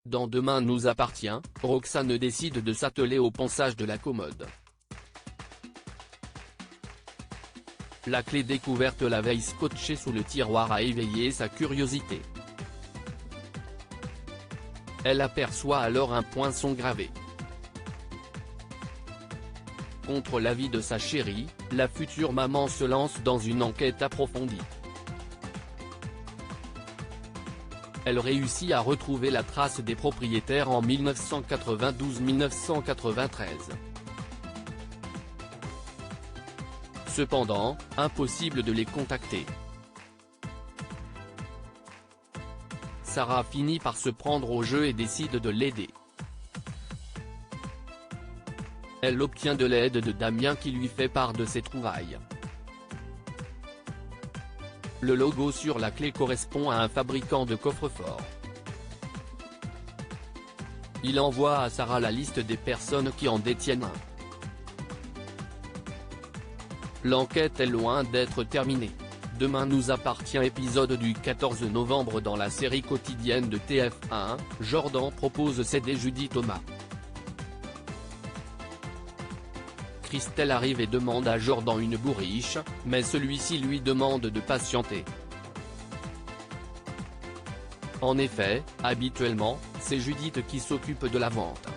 Dans Demain nous appartient, Roxane décide de s'atteler au ponçage de la commode. La clé découverte la veille scotchée sous le tiroir a éveillé sa curiosité. Elle aperçoit alors un poinçon gravé. Contre l'avis de sa chérie, la future maman se lance dans une enquête approfondie. Elle réussit à retrouver la trace des propriétaires en 1992-1993. Cependant, impossible de les contacter. Sarah finit par se prendre au jeu et décide de l'aider. Elle obtient de l'aide de Damien qui lui fait part de ses trouvailles. Le logo sur la clé correspond à un fabricant de coffre-fort. Il envoie à Sarah la liste des personnes qui en détiennent un. L'enquête est loin d'être terminée. Demain nous appartient épisode du 14 novembre dans la série quotidienne de TF1, Jordan propose s'aider Judy Thomas. Christelle arrive et demande à Jordan une bourriche, mais celui-ci lui demande de patienter. En effet, habituellement, c'est Judith qui s'occupe de la vente.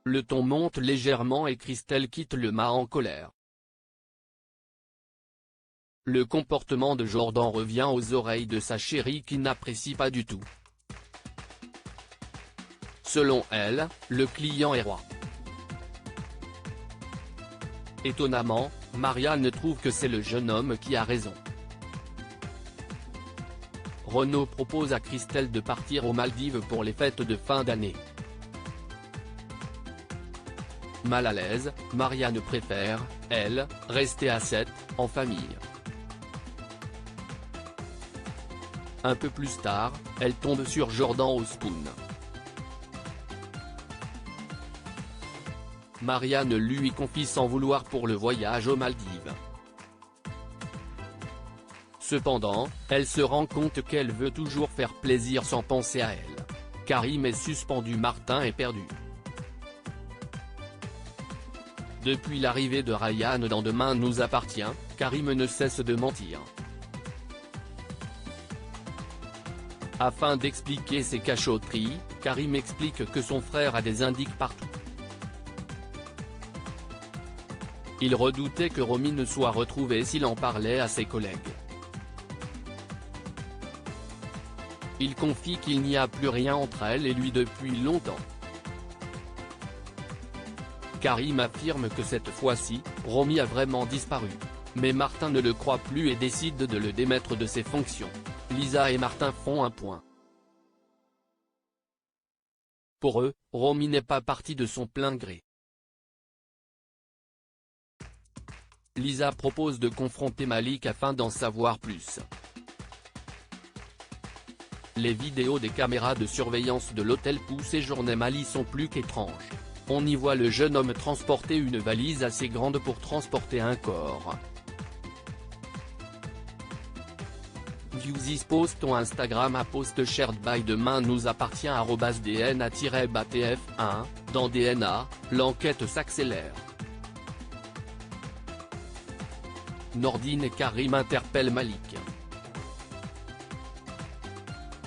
Le ton monte légèrement et Christelle quitte le mât en colère. Le comportement de Jordan revient aux oreilles de sa chérie qui n'apprécie pas du tout. Selon elle, le client est roi. Étonnamment, Marianne trouve que c'est le jeune homme qui a raison. Renaud propose à Christelle de partir aux Maldives pour les fêtes de fin d'année. Mal à l'aise, Marianne préfère, elle, rester à 7, en famille. Un peu plus tard, elle tombe sur Jordan au spoon. Marianne lui confie sans vouloir pour le voyage aux Maldives. Cependant, elle se rend compte qu'elle veut toujours faire plaisir sans penser à elle. Karim est suspendu, Martin est perdu. Depuis l'arrivée de Ryan dans Demain nous appartient, Karim ne cesse de mentir. Afin d'expliquer ses cachotteries, Karim explique que son frère a des indices partout. Il redoutait que Romy ne soit retrouvée s'il en parlait à ses collègues. Il confie qu'il n'y a plus rien entre elle et lui depuis longtemps. Karim affirme que cette fois-ci, Romy a vraiment disparu. Mais Martin ne le croit plus et décide de le démettre de ses fonctions. Lisa et Martin font un point. Pour eux, Romy n'est pas partie de son plein gré. Lisa propose de confronter Malik afin d'en savoir plus. Les vidéos des caméras de surveillance de l'hôtel où séjournait Malik sont plus qu'étranges. On y voit le jeune homme transporter une valise assez grande pour transporter un corps. Viewsis post on Instagram à post shared by Demain nous appartient @dna-batf1, dans DNA, l'enquête s'accélère. Nordine et Karim interpellent Malik.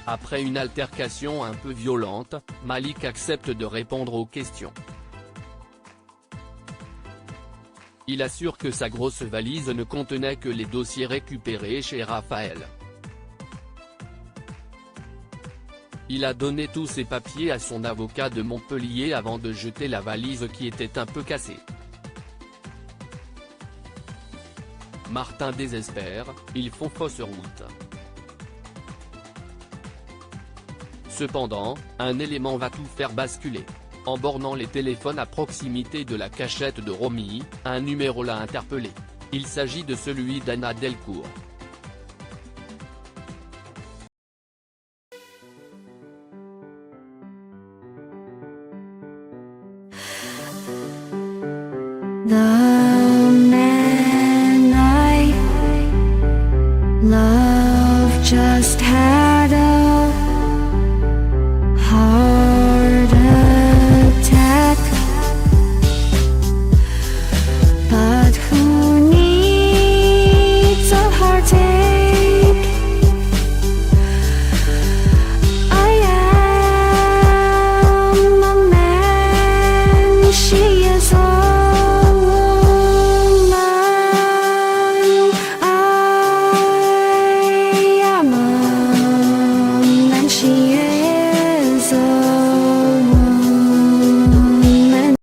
Après une altercation un peu violente, Malik accepte de répondre aux questions. Il assure que sa grosse valise ne contenait que les dossiers récupérés chez Raphaël. Il a donné tous ses papiers à son avocat de Montpellier avant de jeter la valise qui était un peu cassée. Martin désespère, ils font fausse route. Cependant, un élément va tout faire basculer. En bornant les téléphones à proximité de la cachette de Romy, un numéro l'a interpellé. Il s'agit de celui d'Anna Delcourt. 나